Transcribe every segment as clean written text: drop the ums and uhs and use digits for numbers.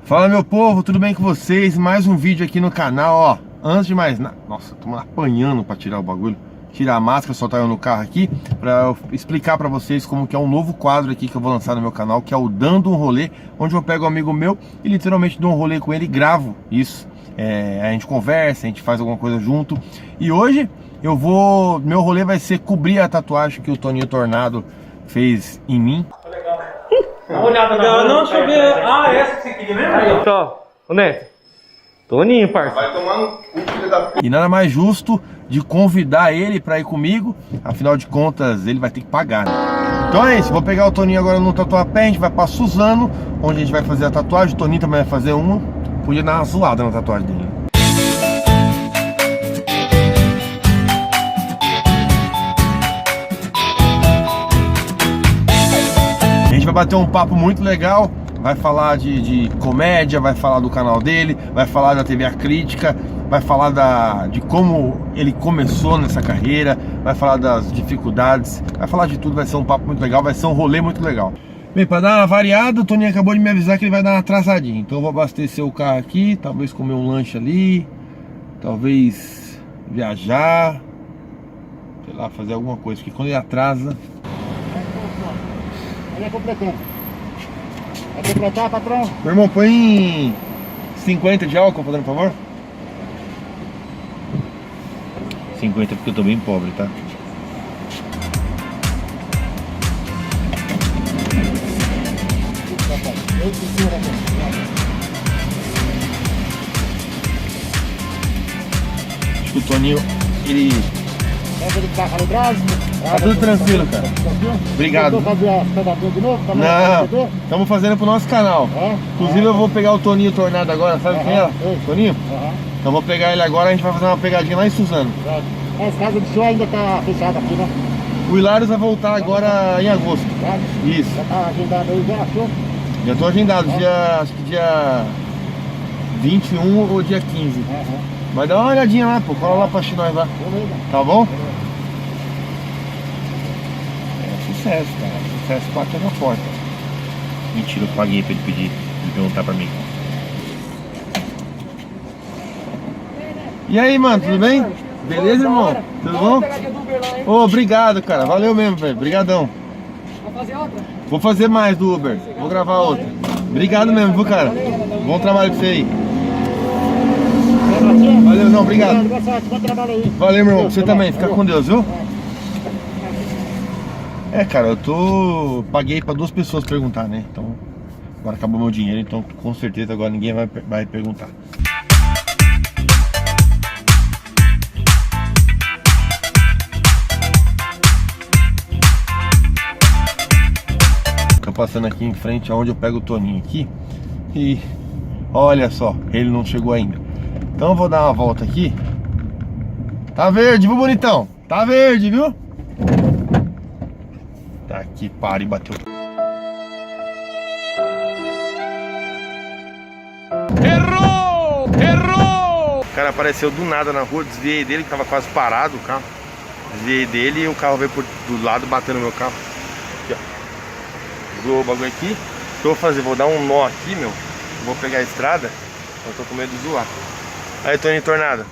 Fala, meu povo, tudo bem com vocês? Mais um vídeo aqui no canal, ó. Antes de mais nada, nossa, tô apanhando pra tirar o bagulho. Tirar a máscara, soltar eu no carro aqui, pra eu explicar pra vocês como que é um novo quadro aqui que eu vou lançar no meu canal, que é o Dando um Rolê, onde eu pego um amigo meu e literalmente dou um rolê com ele e gravo isso. A gente conversa, a gente faz alguma coisa junto. E hoje meu rolê vai ser cobrir a tatuagem que o Toninho Tornado fez em mim. Dá uma olhada não, deixa eu ver. Ah, essa que você queria mesmo? Aí, ó. Ô, Neto. Toninho, parça. Vai tomar no cu, filho da p... E nada mais justo de convidar ele pra ir comigo. Afinal de contas, ele vai ter que pagar, né? Então é isso, vou pegar o Toninho agora no Tatuapé. A gente vai pra Suzano, onde a gente vai fazer a tatuagem. O Toninho também vai fazer uma. Podia dar uma zoada na tatuagem dele. A gente vai bater um papo muito legal. Vai falar de comédia, vai falar do canal dele, vai falar da TV A Crítica, vai falar de como ele começou nessa carreira, vai falar das dificuldades, vai falar de tudo. Vai ser um papo muito legal, vai ser um rolê muito legal. Bem, para dar uma variada, o Toninho acabou de me avisar que ele vai dar uma atrasadinha. Então eu vou abastecer o carro aqui, talvez comer um lanche ali, talvez viajar, sei lá, fazer alguma coisa, porque quando ele atrasa... Olha, completando. Vai completar, patrão? Meu irmão, põe 50 de álcool, fazendo favor. 50 porque eu tô bem pobre, tá? Acho que o Toninho, ele... Tá tudo tranquilo, cara. Obrigado. Não, estamos fazendo pro nosso canal. Inclusive eu vou pegar o Toninho Tornado agora, sabe quem é? Toninho? Então vou pegar ele agora, a gente vai fazer uma pegadinha lá em Suzano. Essa casa do senhor ainda tá fechada aqui, né? O Hilário vai voltar agora em agosto. Isso. Já tá agendado aí, já achou? Já tô agendado, acho que dia 21 ou dia 15. Vai dar uma olhadinha lá, pô, cola lá pra nós lá. Tá bom? Sucesso, cara. Sucesso bate na porta. Mentira, eu paguei pra ele pedir, ele perguntar pra mim. E aí, mano, tudo bem? Beleza, irmão? Tudo bom? Ô, obrigado, cara. Valeu mesmo, velho. Obrigadão. Vai fazer outra? Vou fazer mais do Uber. Vou gravar outra. Obrigado mesmo, viu, cara? Bom trabalho pra você aí. Valeu, não, obrigado. Bom trabalho aí. Valeu, meu irmão. Você também. Fica com Deus, viu? Cara, paguei pra 2 pessoas perguntar, né? Então, agora acabou meu dinheiro, então com certeza agora ninguém vai perguntar. Tô passando aqui em frente aonde eu pego o Toninho aqui. E olha só, ele não chegou ainda. Então eu vou dar uma volta aqui. Tá verde, viu, bonitão? Tá verde, viu? Tá aqui, para e bateu. Errou! Errou! O cara apareceu do nada na rua, desviei dele, que tava quase parado o carro. Desviei dele e o carro veio do lado batendo no meu carro. Aqui, ó. Zoou o bagulho aqui. O que eu vou fazer? Vou dar um nó aqui, meu. Vou pegar a estrada. Eu tô com medo de zoar. Aí, Toninho Tornado,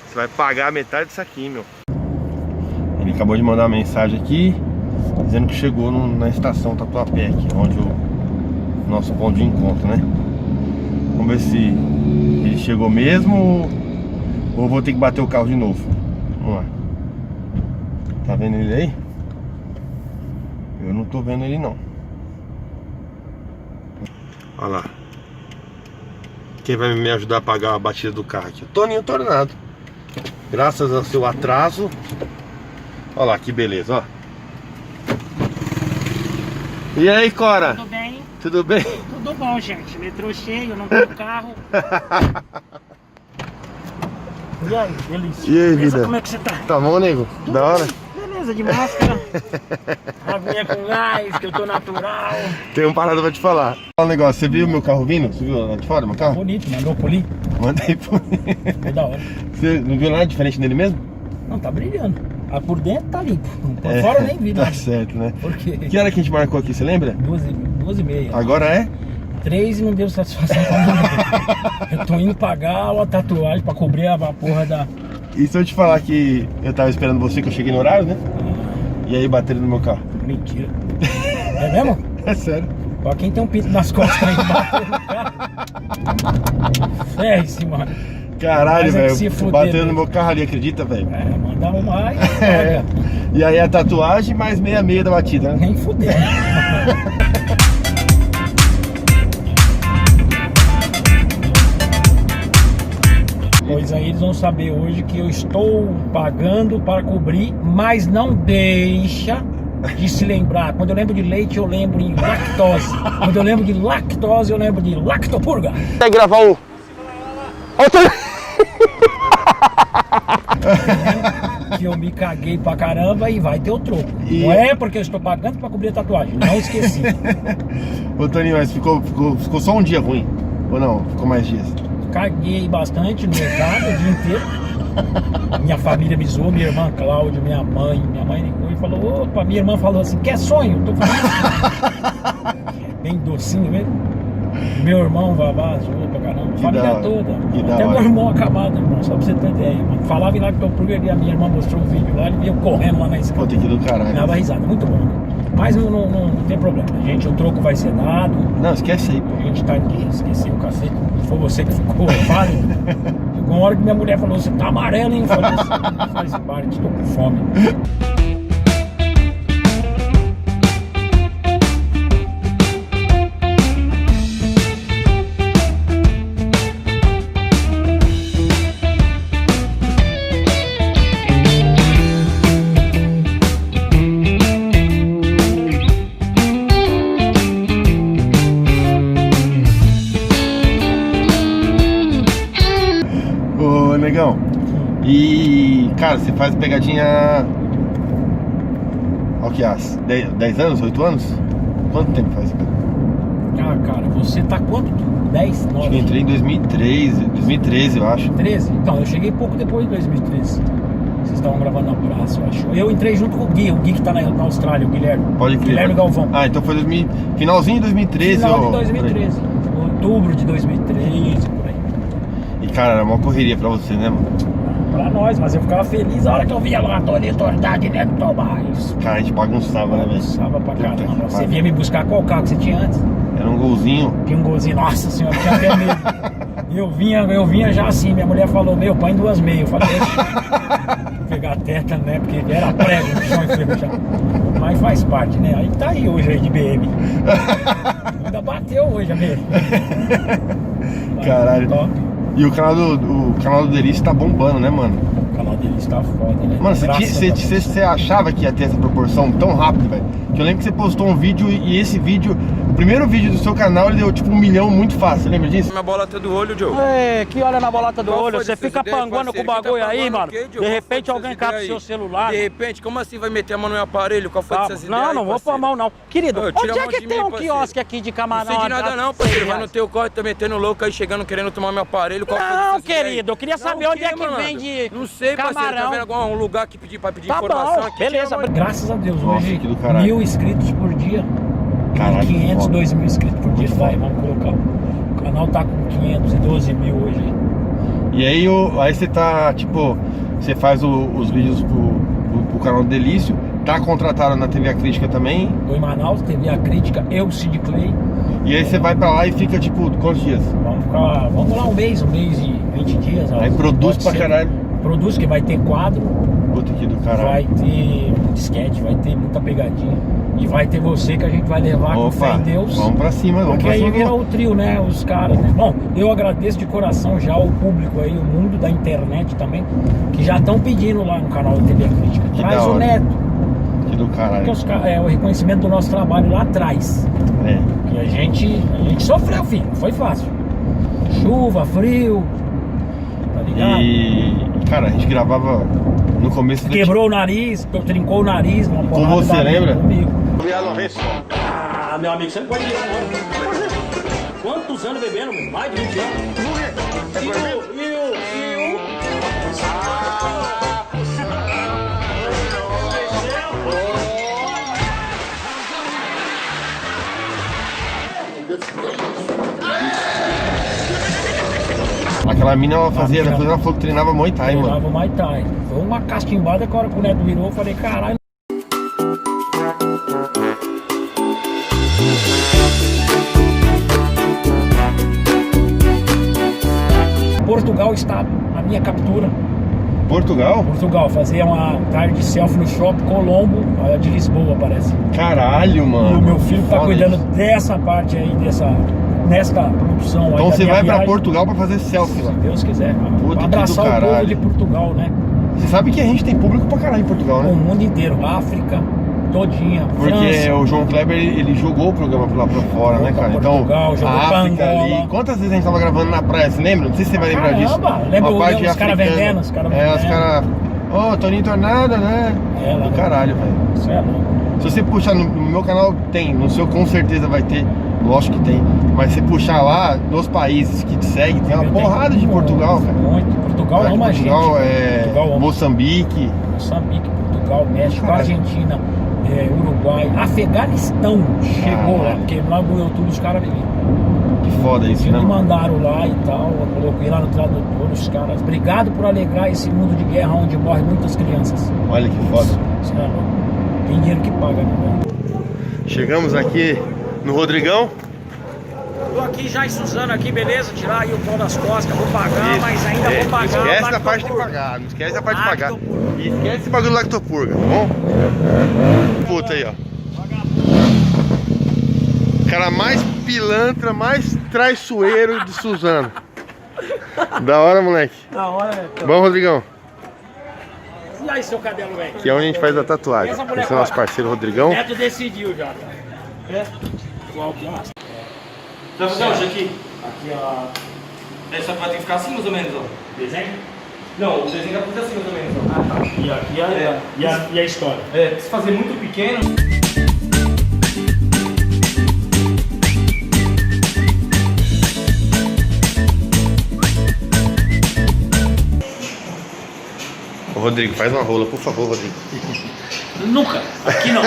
você vai pagar metade disso aqui, meu. Ele acabou de mandar uma mensagem aqui dizendo que chegou na estação Tatuapé aqui, onde o nosso ponto de encontro, né? Vamos ver se ele chegou mesmo ou vou ter que bater o carro de novo. Vamos lá. Tá vendo ele aí? Eu não tô vendo ele não. Olha lá. Quem vai me ajudar a pagar a batida do carro aqui? O Toninho Tornado. Graças ao seu atraso. Olha lá que beleza, ó. E aí, Cora? Tudo bem? Tudo bem? Tudo bom, gente. Metrô cheio, não tenho carro. E aí, delícia? E aí, Beleza? vida? Como é que você tá? Tá bom, nego? Tudo Da hora? bem. Beleza, de máscara. Aguinha com gás, que eu tô natural. Tem uma parada pra te falar. Fala um negócio, você viu meu carro vindo? Você viu lá de fora, meu carro? Bonito, mandou polir. Mandei por... Foi da hora. Você não viu nada diferente dele mesmo? Não, tá brilhando. Ah, por dentro tá limpo. Por fora eu nem vi, Tá né? certo, né? Por quê? Que hora que a gente marcou aqui, você lembra? 2h30. Agora é? 3 e não deu satisfação pra ninguém. Eu tô indo pagar uma tatuagem pra cobrir a porra da... E se eu te falar que eu tava esperando você, que eu cheguei no horário, né? E aí bateram no meu carro. Mentira. É mesmo? É sério. Pra quem tem um pinto nas costas aí, bateu no carro. É isso, mano. Caralho, Mas é que se velho. fuder, Bateu no velho. meu carro ali, acredita, velho? É, mandava mais. É. E aí a tatuagem mais meia da batida, né? Nem fudeu. Pois aí eles vão saber hoje que eu estou pagando para cobrir, mas não deixa de se lembrar. Quando eu lembro de leite, eu lembro em lactose. Quando eu lembro de lactose, eu lembro de lactopurga. Vai gravar o... Que eu me caguei pra caramba e vai ter o troco. E- Não é porque eu estou pagando pra cobrir a tatuagem. Não esqueci. Ô, Toninho, mas ficou só um dia ruim? Ou não? Ficou mais dias? Caguei bastante no mercado o dia inteiro. Minha família me zoou, minha irmã Cláudia, minha mãe ligou e falou, opa, minha irmã falou assim, quer sonho? Eu tô falando bem docinho mesmo. Meu irmão Vavá zoou pra caramba, Que família da hora, toda. que da Até meu hora. irmão acabado, irmão, só pra você ter ideia. Mano. Falava em lá que eu porque a minha irmã mostrou um vídeo lá, ele veio correndo lá na escada. Pô, tem que ir do caralho. Dava risada, muito bom. Mas não tem problema, gente, o troco vai ser dado. Não, esquece aí. A gente tá aqui, esqueci o cacete. Foi você que ficou pálido. Chegou uma hora que minha mulher falou, você tá amarelo, hein? Eu falei assim, faz parte, tô com fome. Ô, negão. E, cara, você faz pegadinha... Ó que as 10 anos, 8 anos? Quanto tempo faz, cara? Ah, cara, você tá quanto? 10, Acho que eu 9, entrei em 2013, eu acho. 13? Então, eu cheguei pouco depois de 2013. Vocês estavam gravando na praça, eu acho. Eu entrei junto com o Gui que tá na Austrália, o Guilherme. Pode crer. Guilherme Galvão. Ah, então foi finalzinho de 2013. Final de ó, 2013. Outubro de 2013, por aí. E, cara, era uma correria pra você, né, mano? Pra nós, mas eu ficava feliz a hora que eu via lá, Tony Tordade, né, do Tomás. Cara, a gente bagunçava, né, velho? Sábado pra Puta que caramba. Você pariu. vinha me buscar qual carro que você tinha antes? Era um golzinho. Tinha um golzinho, nossa senhora, tinha até medo. Eu vinha já assim, minha mulher falou, meu, põe 2 meias. Eu falei, vou pegar a teta, né, porque era prego no chão enferrujado. Mas faz parte, né? Aí tá aí hoje aí de BM. Ainda bateu hoje a BM. Caralho. Top. E o canal do Delício tá bombando, né, mano? O canal dele está foda, né? Mano, Graças a Deus. você achava que ia ter essa proporção tão rápido, velho? Que eu lembro que você postou um vídeo e esse vídeo, o primeiro vídeo do seu canal, ele deu tipo 1 milhão muito fácil, você lembra disso? Minha bolota do olho, Joe. É, que olha na bolota do Qual olho, foi você de fica presidente, panguando com o parceiro? bagulho Quem tá aí, panguando mano. o quê, Joe? De Qual repente foi alguém dessas capta ideias seu aí? celular. De repente, como assim vai meter a mão no meu aparelho? Qual foi Tá, dessas ideias? não, não vou pôr a mão não. Querido, Ô, tira onde a é mão que de tem mim, um parceiro. quiosque aqui de Não camarão? sei de nada não, parceiro. Vai no teu corte, tá metendo louco aí, chegando, querendo tomar meu aparelho. Qual foi Não, dessas ideias aí? querido, eu queria saber Não, o onde é quê, que mano? vende Não sei, parceiro. Tá camarão. vendo algum lugar que pra pedir Tá informação bom, aqui? beleza. Tira a mão. Graças a Deus, Nossa, hoje que do caralho. 1000 inscritos por dia. Caralho, 500, foda. 2000 inscritos por dia. Muito Vai, foda. vamos colocar. O canal tá com 512 mil hoje. E aí, aí você tá, tipo, você faz os vídeos pro canal do Delício, tá contratado na TV A Crítica também, Tô em Manaus, teve a crítica, eu, Sid Clay. e aí você vai pra lá e fica, tipo, quantos dias? Vamos lá um mês e 20 dias. Aí ó. produz Pode pra ser. caralho. Produz, que vai ter quadro, Puta que do caralho. vai ter disquete, vai ter muita pegadinha. E vai ter você que a gente vai levar com fé Opa, em Deus. vamos pra cima, vamos Porque pra aí cima. vira o trio, né? Os caras, né? Bom, eu agradeço de coração já o público aí, o mundo da internet também, que já estão pedindo lá no canal da TV Crítica. Que Traz da o hora. Neto, Que do porque caralho. é o reconhecimento do nosso trabalho lá atrás. É. Que a gente sofreu, filho, não foi fácil. Chuva, frio, tá ligado? E, cara, a gente gravava no começo do Quebrou o nariz, trincou o nariz. Uma porrada você, da- lembra? Comigo. Ah, meu amigo, você não pode dizer isso, não. Quantos anos bebendo, meu? Mais de 20 anos. E o... Aquela mina ela fazia, depois ela falou que treinava Muay Thai, mano. Treinava Muay Thai. Foi uma castimbada que a hora que o Neto virou, eu falei, caralho. Portugal está na minha captura. Portugal? Portugal, fazia uma tarde de selfie no Shopping Colombo, de Lisboa, parece. Caralho, mano. E o meu filho tá Foda cuidando isso. dessa parte aí, nesta produção aí. Então da você minha vai pra viagem. Portugal pra fazer selfie lá. Se Deus quiser. Puta, que Abraçar do o povo caralho. de Portugal, né? Você sabe que a gente tem público pra caralho em Portugal, O né? mundo inteiro, África, todinha, Porque França. o João Kleber, ele jogou o programa lá pra fora, né, Jogou pra cara? Portugal, Então, jogou a pra África Angola. ali. Quantas vezes a gente tava gravando na praia, você lembra? Não sei se você vai lembrar disso. Caramba, lembro Uma parte os caras africana. vendendo, os caras É, os vendendo. caras... Ô, Toninho Tornado, né? É, lá Do no- caralho, velho. Isso é louco. Se você puxar no meu canal, tem. No seu com certeza vai ter. Lógico que tem. Mas se puxar lá, nos países que te seguem, tem uma Eu porrada tenho de Portugal, cara. Muito. Portugal ama a gente. Portugal é Portugal ama. Moçambique. Moçambique, Portugal, México, Caralho. Argentina, Uruguai, Afeganistão chegou Caralho. lá, porque lá no YouTube os caras Que foda isso, me né? mano? mandaram lá e tal, eu coloquei lá no tradutor os caras. Obrigado por alegrar esse mundo de guerra onde morrem muitas crianças. Olha que foda. Isso é louco. Tem dinheiro que paga, né? Chegamos aqui no Rodrigão. Tô aqui já em Suzano aqui, beleza? Tirar aí o pão das costas, vou pagar, Isso. mas ainda É, vou pagar. Não esquece da Lactopurga. parte de pagar. Não esquece da parte de pagar. Lactopurga. E esquece esse bagulho do Lactopurga, tá bom? Puta aí, ó. Cara mais pilantra, mais traiçoeiro de Suzano. Da hora, moleque. Da hora, né? Bom, Rodrigão. E aí, seu cabelo, velho? Que é onde a gente faz a tatuagem. Essa mulher Esse é o nosso parceiro Rodrigão. Neto decidiu já. É? Igual que Você vai fazer hoje aqui? Aqui, ó. É, só que vai ter que ficar assim mais ou menos, ó. Desenho? Não, o desenho vai fazer assim mais ou menos, ó. Ah, tá. E aqui e a história? É, se fazer muito pequeno. Ô, Rodrigo, faz uma rola, por favor, Rodrigo. Nunca. Aqui não.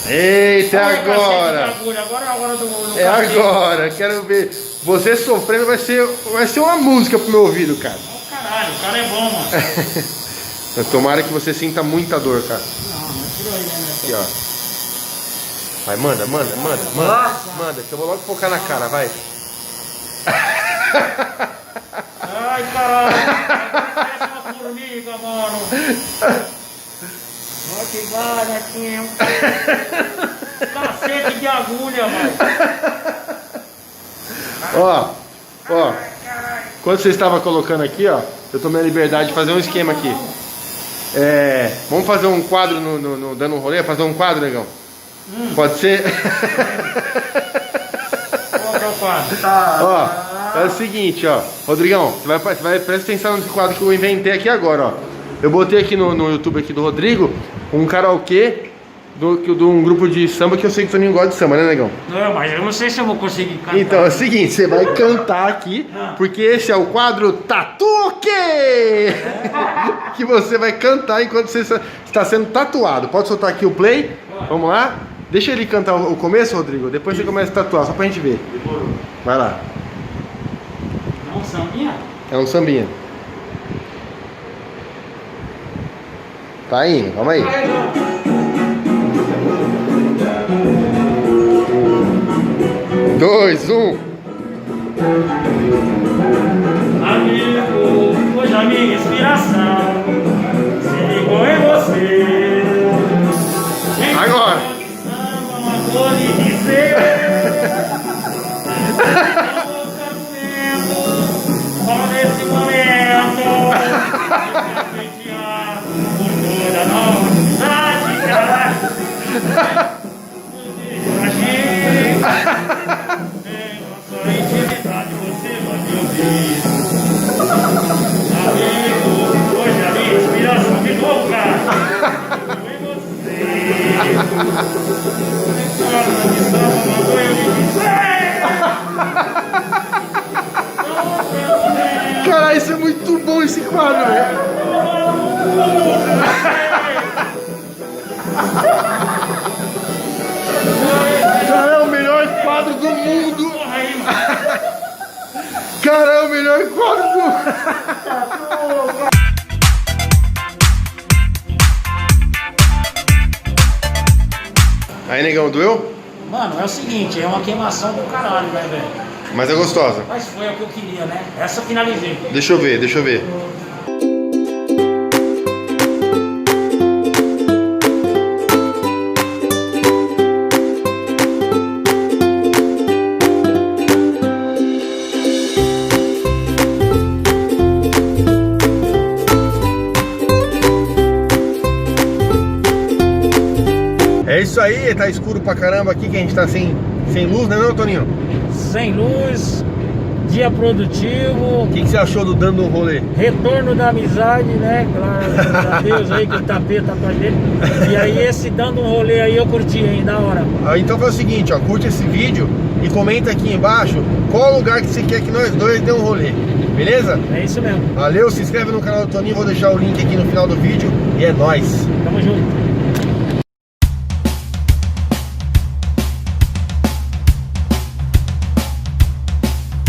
Eita, é agora! Agora é a hora do É agora, quero ver. Você sofrendo vai ser uma música pro meu ouvido, cara. Caralho, o cara é bom, mano. Tomara que você sinta muita dor, cara. Tirou aí, né? Aqui, ó. Vai, manda, que eu vou logo focar na cara, vai. Ai, caralho. Fecha uma formiga, mano. Olha que baratinho. Cacete de agulha, mano. Ó. Quando você estava colocando aqui, ó, eu tomei a liberdade de fazer um esquema aqui. Vamos fazer um quadro no dando um rolê, fazer um quadro, negão? Pode ser? Qual que é o quadro? Ó, é o seguinte, ó. Rodrigão, você vai presta atenção nesse quadro que eu inventei aqui agora, ó. Eu botei aqui no YouTube aqui do Rodrigo um karaokê de um grupo de samba que eu sei que o Toninho gosta de samba, né, negão? Não, mas eu não sei se eu vou conseguir cantar. Então é o seguinte, você vai cantar aqui, porque esse é o quadro Tatuque! Que você vai cantar enquanto você está sendo tatuado. Pode soltar aqui o play? Vamos lá? Deixa ele cantar o começo, Rodrigo, depois você começa a tatuar, só pra gente ver. Vai lá. Não, sambinha? É um sambinha. Tá indo, calma aí. Dois, um. Amigo, hoje a minha inspiração se ligou em você. Agora. Uma cor de dizer. Só nesse momento. Por toda a novidade, cara. Sua intimidade você pode ouvir. Amigo, hoje a minha inspiração de novo, cara. Foi você. Forma de samba, mandou eu lhe dizer. Cara, isso é muito bom esse quadro, velho. Cara, é o melhor quadro do... Aí, negão, doeu? Mano, é o seguinte, é uma queimação do caralho, né, velho? Mas é gostosa. Mas foi o que eu queria, né? Essa eu finalizei. Deixa eu ver, deixa eu ver. É isso aí, tá escuro pra caramba aqui, que a gente tá sem luz, né não, Toninho? Sem luz, dia produtivo, O que você achou do dando um rolê? retorno da amizade, né? Graças a Deus aí que o tapete atrás dele. E aí esse dando um rolê aí eu curti, hein? Da hora. Então faz o seguinte, ó, curte esse vídeo e comenta aqui embaixo qual lugar que você quer que nós dois dê um rolê, beleza? É isso mesmo. Valeu, se inscreve no canal do Toninho, vou deixar o link aqui no final do vídeo e é nóis! Tamo junto.